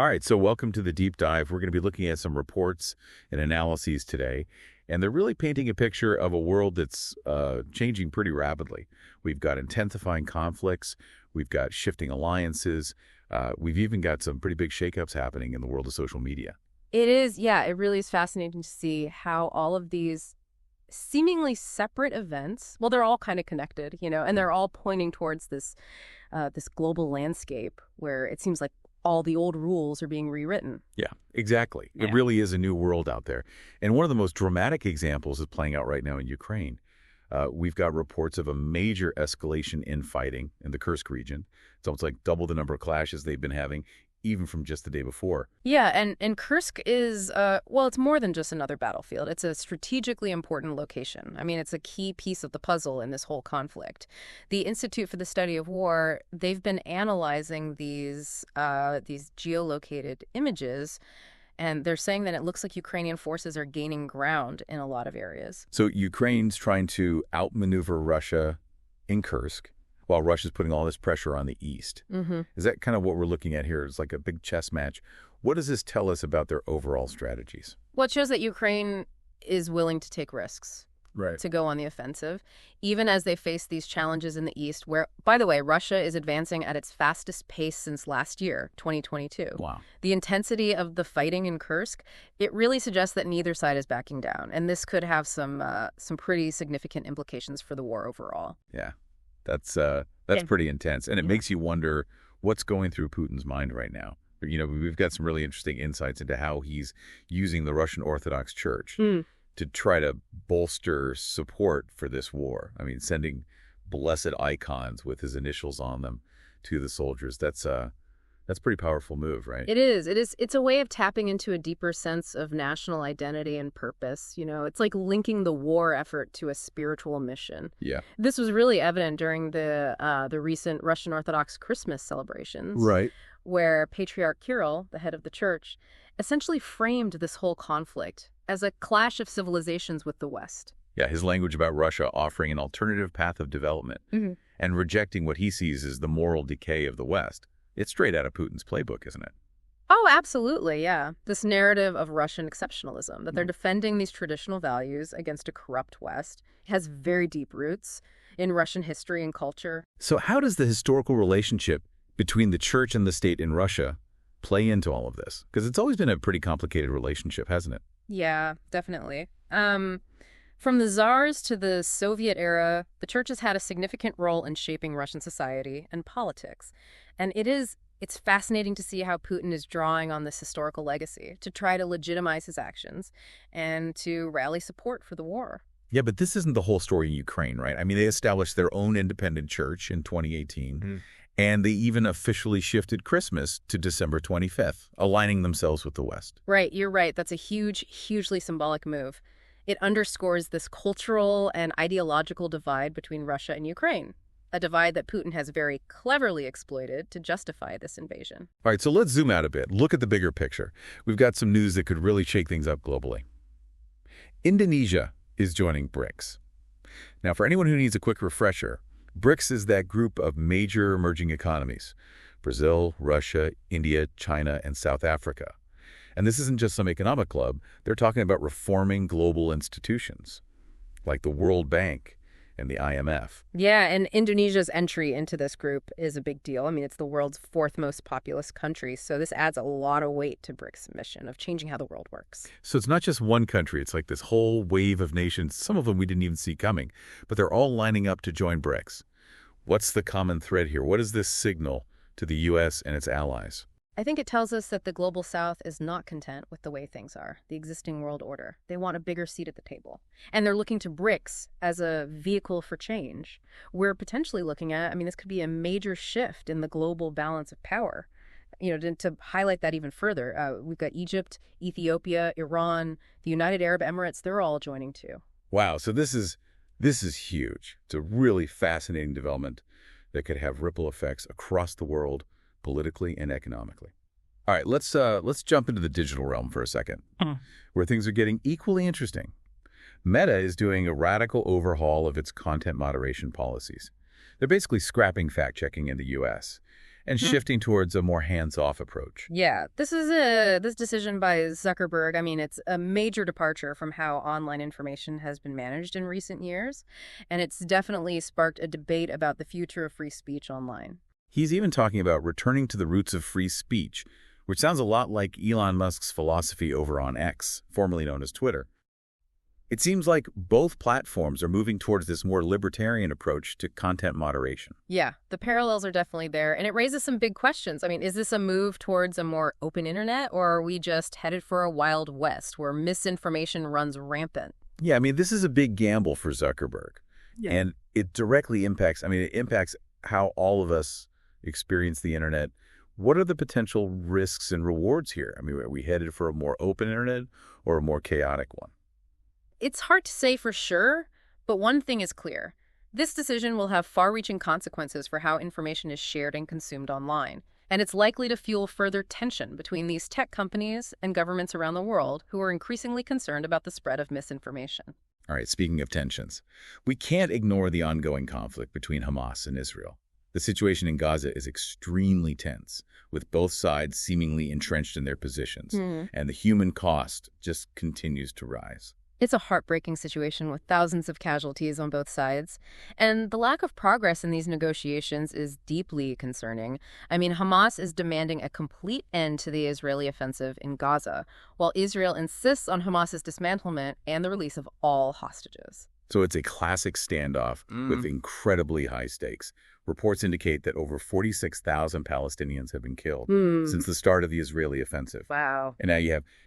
All right, so welcome to the deep dive. We're going to be looking at some reports and analyses today, and they're really painting a picture of a world that's changing pretty rapidly. We've got intensifying conflicts, we've got shifting alliances, we've even got some pretty big shakeups happening in the world of social media. It is, yeah, it really is fascinating to see how all of these seemingly separate events, well, they're all kind of connected, and they're all pointing towards this global landscape where it seems like all the old rules are being rewritten. Yeah, exactly. Yeah. It really is a new world out there. And one of the most dramatic examples is playing out right now in Ukraine. We've got reports of a major escalation in fighting in the Kursk region. It's almost like double the number of clashes they've been having, even from just the day before. Yeah, and Kursk is, well, it's more than just another battlefield. It's a strategically important location. I mean, it's a key piece of the puzzle in this whole conflict. The Institute for the Study of War, they've been analyzing these geolocated images, and they're saying that it looks like Ukrainian forces are gaining ground in a lot of areas. So Ukraine's trying to outmaneuver Russia in Kursk, while Russia's putting all this pressure on the east. Mm-hmm. Is that kind of what we're looking at here? It's like a big chess match. What does this tell us about their overall strategies? Well, it shows that Ukraine is willing to take risks, Right. to go on the offensive, even as they face these challenges in the east, where, by the way, Russia is advancing at its fastest pace since last year, 2022. Wow. The intensity of the fighting in Kursk, it really suggests that neither side is backing down, and this could have some pretty significant implications for the war overall. Yeah. That's pretty intense. And it makes you wonder what's going through Putin's mind right now. We've got some really interesting insights into how he's using the Russian Orthodox Church to try to bolster support for this war. I mean, sending blessed icons with his initials on them to the soldiers. That's a pretty powerful move, right? It is. It's a way of tapping into a deeper sense of national identity and purpose. It's like linking the war effort to a spiritual mission. Yeah. This was really evident during the recent Russian Orthodox Christmas celebrations. Right. Where Patriarch Kirill, the head of the church, essentially framed this whole conflict as a clash of civilizations with the West. Yeah, his language about Russia offering an alternative path of development and rejecting what he sees as the moral decay of the West. It's straight out of Putin's playbook, isn't it? Oh, absolutely, yeah. This narrative of Russian exceptionalism, that they're defending these traditional values against a corrupt West, has very deep roots in Russian history and culture. So how does the historical relationship between the church and the state in Russia play into all of this? Because it's always been a pretty complicated relationship, hasn't it? Yeah, definitely. From the czars to the Soviet era, the church has had a significant role in shaping Russian society and politics. And it's fascinating to see how Putin is drawing on this historical legacy to try to legitimize his actions and to rally support for the war. Yeah, but this isn't the whole story in Ukraine, right? I mean, they established their own independent church in 2018, and they even officially shifted Christmas to December 25th, aligning themselves with the West. Right, you're right. That's a hugely symbolic move. It underscores this cultural and ideological divide between Russia and Ukraine, a divide that Putin has very cleverly exploited to justify this invasion. All right, so let's zoom out a bit. Look at the bigger picture. We've got some news that could really shake things up globally. Indonesia is joining BRICS. Now, for anyone who needs a quick refresher, BRICS is that group of major emerging economies: Brazil, Russia, India, China, and South Africa. And this isn't just some economic club. They're talking about reforming global institutions, like the World Bank and the IMF. Yeah, and Indonesia's entry into this group is a big deal. I mean, it's the world's fourth most populous country, so this adds a lot of weight to BRICS' mission of changing how the world works. So it's not just one country. It's like this whole wave of nations, some of them we didn't even see coming, but they're all lining up to join BRICS. What's the common thread here? What does this signal to the U.S. and its allies? I think it tells us that the Global South is not content with the way things are, the existing world order. They want a bigger seat at the table. And they're looking to BRICS as a vehicle for change. We're potentially looking at, this could be a major shift in the global balance of power. To highlight that even further, we've got Egypt, Ethiopia, Iran, the United Arab Emirates, they're all joining too. Wow, so this is huge. It's a really fascinating development that could have ripple effects across the world, politically and economically. All right, let's jump into the digital realm for a second, where things are getting equally interesting. Meta is doing a radical overhaul of its content moderation policies. They're basically scrapping fact-checking in the U.S., and shifting towards a more hands-off approach. Yeah, this decision by Zuckerberg, I mean, it's a major departure from how online information has been managed in recent years, and it's definitely sparked a debate about the future of free speech online. He's even talking about returning to the roots of free speech, which sounds a lot like Elon Musk's philosophy over on X, formerly known as Twitter. It seems like both platforms are moving towards this more libertarian approach to content moderation. Yeah, the parallels are definitely there, and it raises some big questions. I mean, is this a move towards a more open internet, or are we just headed for a wild west where misinformation runs rampant? Yeah, I mean, this is a big gamble for Zuckerberg. Yeah. And it directly impacts, it impacts how all of us experience the internet. What are the potential risks and rewards here? I mean, are we headed for a more open internet or a more chaotic one? It's hard to say for sure, but one thing is clear. This decision will have far-reaching consequences for how information is shared and consumed online, and it's likely to fuel further tension between these tech companies and governments around the world who are increasingly concerned about the spread of misinformation. All right, speaking of tensions, we can't ignore the ongoing conflict between Hamas and Israel. The situation in Gaza is extremely tense, with both sides seemingly entrenched in their positions, and the human cost just continues to rise. It's a heartbreaking situation with thousands of casualties on both sides, and the lack of progress in these negotiations is deeply concerning. I mean, Hamas is demanding a complete end to the Israeli offensive in Gaza, while Israel insists on Hamas's dismantlement and the release of all hostages. So it's a classic standoff with incredibly high stakes. Reports indicate that over 46,000 Palestinians have been killed since the start of the Israeli offensive. Wow. And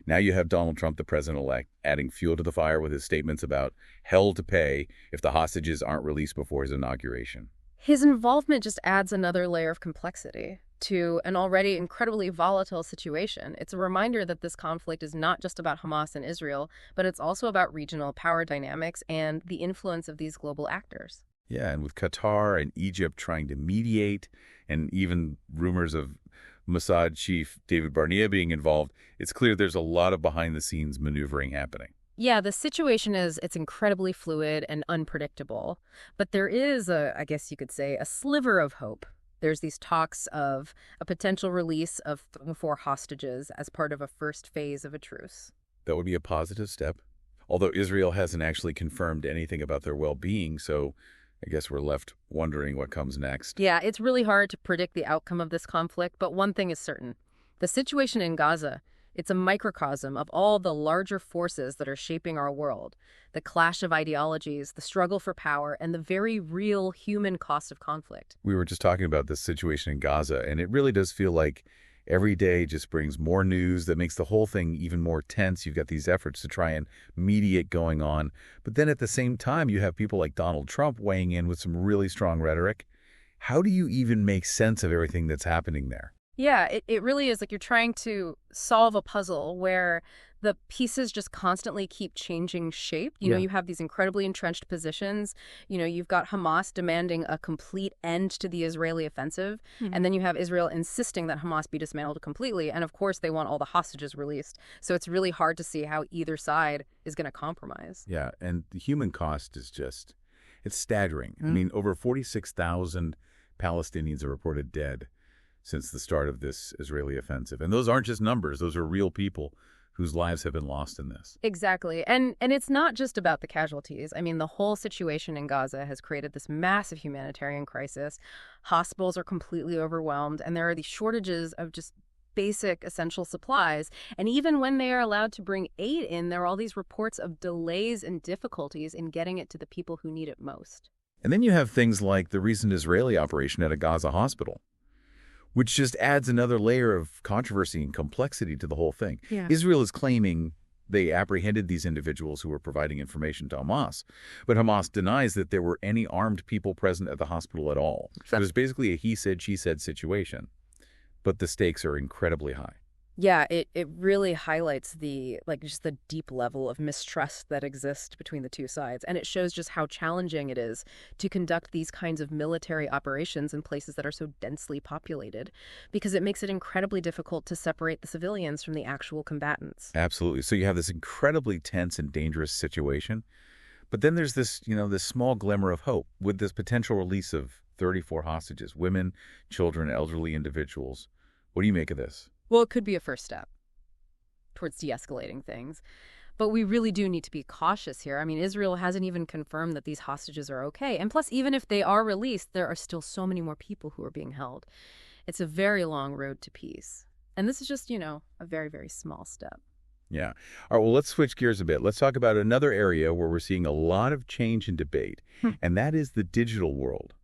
now you have Donald Trump, the president-elect, adding fuel to the fire with his statements about hell to pay if the hostages aren't released before his inauguration. His involvement just adds another layer of complexity to an already incredibly volatile situation. It's a reminder that this conflict is not just about Hamas and Israel, but it's also about regional power dynamics and the influence of these global actors. Yeah, and with Qatar and Egypt trying to mediate, and even rumors of Mossad chief David Barnea being involved, it's clear there's a lot of behind-the-scenes maneuvering happening. Yeah, the situation it's incredibly fluid and unpredictable, but there is I guess you could say, a sliver of hope. There's these talks of a potential release of 4 hostages as part of a first phase of a truce. That would be a positive step, although Israel hasn't actually confirmed anything about their well-being, so I guess we're left wondering what comes next. Yeah, it's really hard to predict the outcome of this conflict, but one thing is certain. The situation in Gaza, it's a microcosm of all the larger forces that are shaping our world. The clash of ideologies, the struggle for power, and the very real human cost of conflict. We were just talking about this situation in Gaza, and it really does feel like every day just brings more news that makes the whole thing even more tense. You've got these efforts to try and mediate going on. But then at the same time, you have people like Donald Trump weighing in with some really strong rhetoric. How do you even make sense of everything that's happening there? Yeah, it really is like you're trying to solve a puzzle where the pieces just constantly keep changing shape. You know, you have these incredibly entrenched positions. You know, you've got Hamas demanding a complete end to the Israeli offensive. And then you have Israel insisting that Hamas be dismantled completely. And of course, they want all the hostages released. So it's really hard to see how either side is going to compromise. Yeah, and the human cost is just, it's staggering. I mean, over 46,000 Palestinians are reported dead since the start of this Israeli offensive. And those aren't just numbers. Those are real people whose lives have been lost in this. Exactly. And it's not just about the casualties. I mean, the whole situation in Gaza has created this massive humanitarian crisis. Hospitals are completely overwhelmed, and there are these shortages of just basic essential supplies. And even when they are allowed to bring aid in, there are all these reports of delays and difficulties in getting it to the people who need it most. And then you have things like the recent Israeli operation at a Gaza hospital, which just adds another layer of controversy and complexity to the whole thing. Yeah. Israel is claiming they apprehended these individuals who were providing information to Hamas, but Hamas denies that there were any armed people present at the hospital at all. So there's basically a he said, she said situation, but the stakes are incredibly high. Yeah, it really highlights just the deep level of mistrust that exists between the two sides. And it shows just how challenging it is to conduct these kinds of military operations in places that are so densely populated, because it makes it incredibly difficult to separate the civilians from the actual combatants. Absolutely. So you have this incredibly tense and dangerous situation. But then there's this, this small glimmer of hope with this potential release of 34 hostages, women, children, elderly individuals. What do you make of this? Well, it could be a first step towards de-escalating things. But we really do need to be cautious here. I mean, Israel hasn't even confirmed that these hostages are okay. And plus, even if they are released, there are still so many more people who are being held. It's a very long road to peace. And this is just, a very, very small step. Yeah. All right, well, let's switch gears a bit. Let's talk about another area where we're seeing a lot of change and debate, and that is the digital world.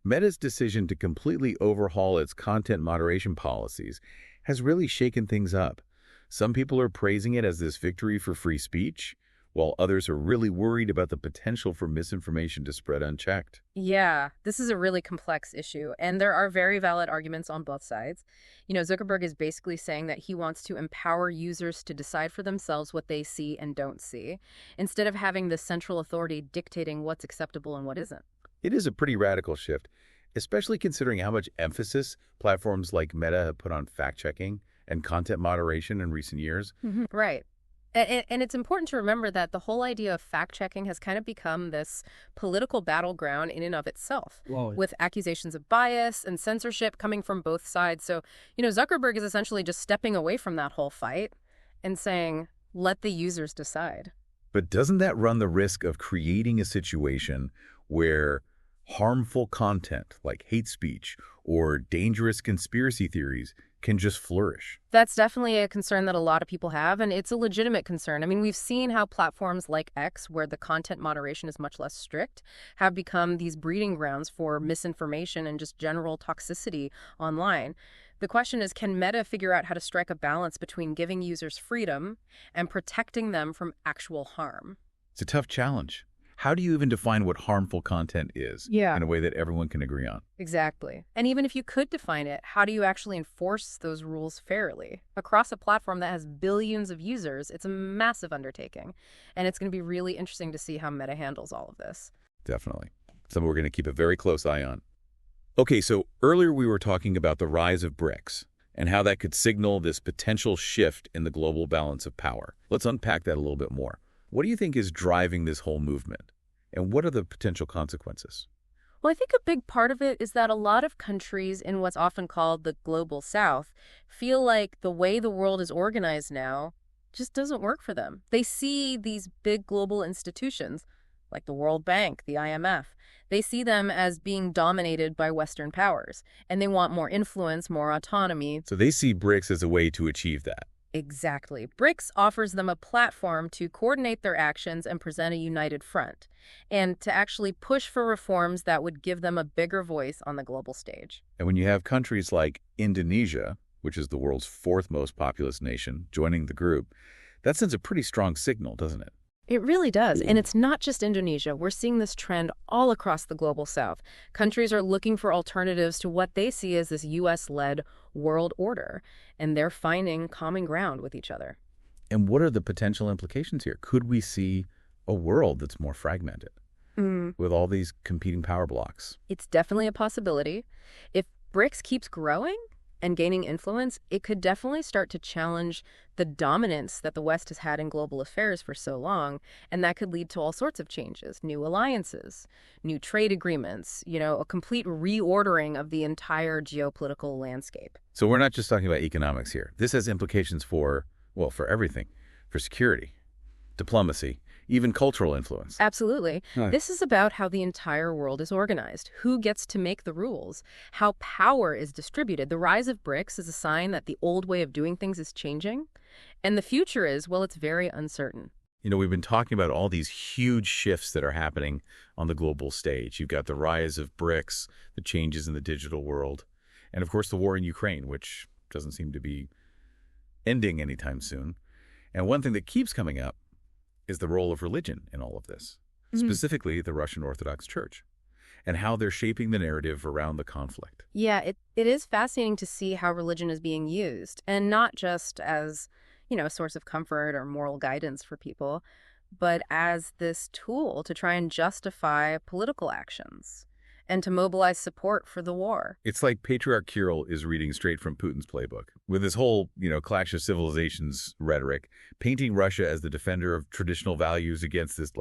Meta's decision to completely overhaul its content moderation policies has really shaken things up. Some people are praising it as this victory for free speech, while others are really worried about the potential for misinformation to spread unchecked. Yeah, this is a really complex issue, and there are very valid arguments on both sides. Zuckerberg is basically saying that he wants to empower users to decide for themselves what they see and don't see, instead of having the central authority dictating what's acceptable and what isn't. It is a pretty radical shift, especially considering how much emphasis platforms like Meta have put on fact-checking and content moderation in recent years. Right. And it's important to remember that the whole idea of fact-checking has kind of become this political battleground in and of itself, with accusations of bias and censorship coming from both sides. So, Zuckerberg is essentially just stepping away from that whole fight and saying, let the users decide. But doesn't that run the risk of creating a situation where harmful content like hate speech or dangerous conspiracy theories can just flourish? That's definitely a concern that a lot of people have, and it's a legitimate concern. I mean, we've seen how platforms like X, where the content moderation is much less strict, have become these breeding grounds for misinformation and just general toxicity online. The question is, can Meta figure out how to strike a balance between giving users freedom and protecting them from actual harm? It's a tough challenge. How do you even define what harmful content is in a way that everyone can agree on? Exactly. And even if you could define it, how do you actually enforce those rules fairly? Across a platform that has billions of users, it's a massive undertaking. And it's going to be really interesting to see how Meta handles all of this. Definitely. Something we're going to keep a very close eye on. Okay, so earlier we were talking about the rise of BRICS and how that could signal this potential shift in the global balance of power. Let's unpack that a little bit more. What do you think is driving this whole movement? And what are the potential consequences? Well, I think a big part of it is that a lot of countries in what's often called the global south feel like the way the world is organized now just doesn't work for them. They see these big global institutions like the World Bank, the IMF. They see them as being dominated by Western powers, and they want more influence, more autonomy. So they see BRICS as a way to achieve that. Exactly. BRICS offers them a platform to coordinate their actions and present a united front, and to actually push for reforms that would give them a bigger voice on the global stage. And when you have countries like Indonesia, which is the world's fourth most populous nation, joining the group, that sends a pretty strong signal, doesn't it? It really does. And it's not just Indonesia. We're seeing this trend all across the global south. Countries are looking for alternatives to what they see as this U.S.-led world order, and they're finding common ground with each other. And what are the potential implications here? Could we see a world that's more fragmented with all these competing power blocks? It's definitely a possibility. If BRICS keeps growing and gaining influence, it could definitely start to challenge the dominance that the West has had in global affairs for so long, and that could lead to all sorts of changes, new alliances, new trade agreements, a complete reordering of the entire geopolitical landscape. So we're not just talking about economics here. This has implications for everything, for security, diplomacy, even cultural influence. Absolutely. This is about how the entire world is organized, who gets to make the rules, how power is distributed. The rise of BRICS is a sign that the old way of doing things is changing, and the future is, well, it's very uncertain. We've been talking about all these huge shifts that are happening on the global stage. You've got the rise of BRICS, the changes in the digital world, and of course the war in Ukraine, which doesn't seem to be ending anytime soon. And one thing that keeps coming up is the role of religion in all of this, specifically the Russian Orthodox Church, and how they're shaping the narrative around the conflict. Yeah, it is fascinating to see how religion is being used, and not just as, a source of comfort or moral guidance for people, but as this tool to try and justify political actions and to mobilize support for the war. It's like Patriarch Kirill is reading straight from Putin's playbook, with his whole, clash of civilizations rhetoric, painting Russia as the defender of traditional values against this,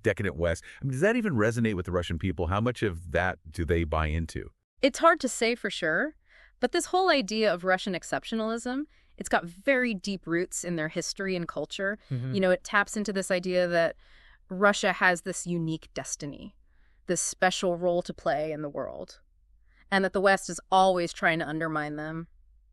decadent West. I mean, does that even resonate with the Russian people? How much of that do they buy into? It's hard to say for sure, but this whole idea of Russian exceptionalism, it's got very deep roots in their history and culture. It taps into this idea that Russia has this unique destiny, this special role to play in the world, and that the West is always trying to undermine them.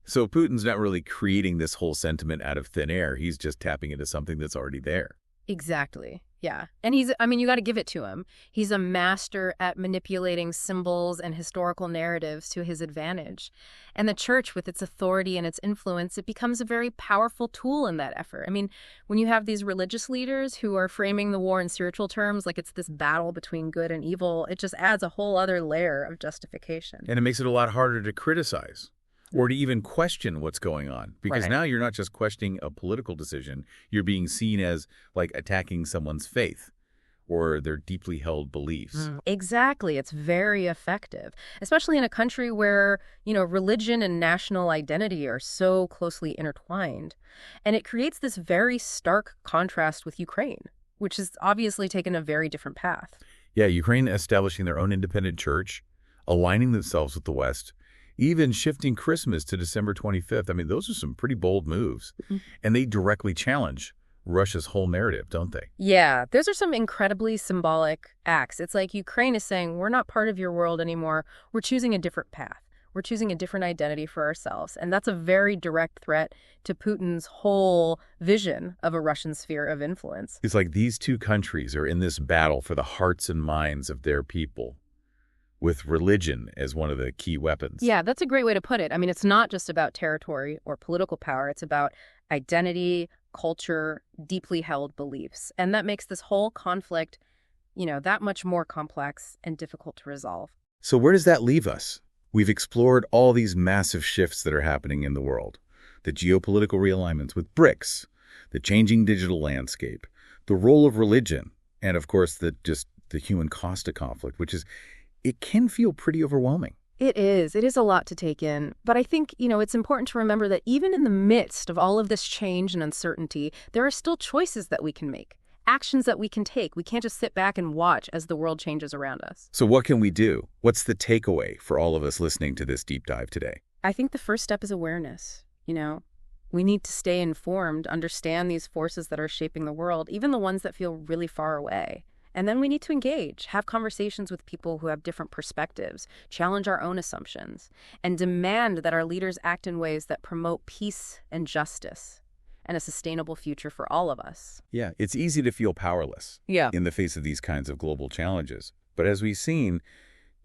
So Putin's not really creating this whole sentiment out of thin air. He's just tapping into something that's already there. Exactly. Yeah. And you got to give it to him. He's a master at manipulating symbols and historical narratives to his advantage. And the church, with its authority and its influence, it becomes a very powerful tool in that effort. I mean, when you have these religious leaders who are framing the war in spiritual terms, like it's this battle between good and evil, it just adds a whole other layer of justification. And it makes it a lot harder to criticize or to even question what's going on. Because now you're not just questioning a political decision, you're being seen as like attacking someone's faith or their deeply held beliefs. Exactly. It's very effective, especially in a country where, religion and national identity are so closely intertwined. And it creates this very stark contrast with Ukraine, which has obviously taken a very different path. Yeah, Ukraine establishing their own independent church, aligning themselves with the West, even shifting Christmas to December 25th. I mean, those are some pretty bold moves. And they directly challenge Russia's whole narrative, don't they? Yeah, those are some incredibly symbolic acts. It's like Ukraine is saying, we're not part of your world anymore. We're choosing a different path. We're choosing a different identity for ourselves. And that's a very direct threat to Putin's whole vision of a Russian sphere of influence. It's like these two countries are in this battle for the hearts and minds of their people, with religion as one of the key weapons. Yeah, that's a great way to put it. I mean, it's not just about territory or political power. It's about identity, culture, deeply held beliefs. And that makes this whole conflict, that much more complex and difficult to resolve. So where does that leave us? We've explored all these massive shifts that are happening in the world. The geopolitical realignments with BRICS, the changing digital landscape, the role of religion, and of course, the human cost of conflict, which is, it can feel pretty overwhelming. It is. It is a lot to take in. But I think, it's important to remember that even in the midst of all of this change and uncertainty, there are still choices that we can make, actions that we can take. We can't just sit back and watch as the world changes around us. So what can we do? What's the takeaway for all of us listening to this deep dive today? I think the first step is awareness. We need to stay informed, understand these forces that are shaping the world, even the ones that feel really far away. And then we need to engage, have conversations with people who have different perspectives, challenge our own assumptions, and demand that our leaders act in ways that promote peace and justice and a sustainable future for all of us. Yeah, it's easy to feel powerless in the face of these kinds of global challenges. But as we've seen,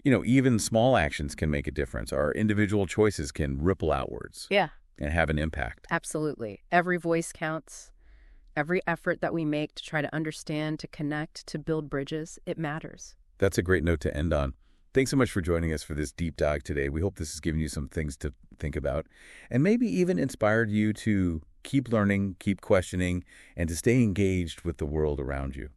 even small actions can make a difference. Our individual choices can ripple outwards and have an impact. Absolutely. Every voice counts. Every effort that we make to try to understand, to connect, to build bridges, it matters. That's a great note to end on. Thanks so much for joining us for this deep dive today. We hope this has given you some things to think about and maybe even inspired you to keep learning, keep questioning, and to stay engaged with the world around you.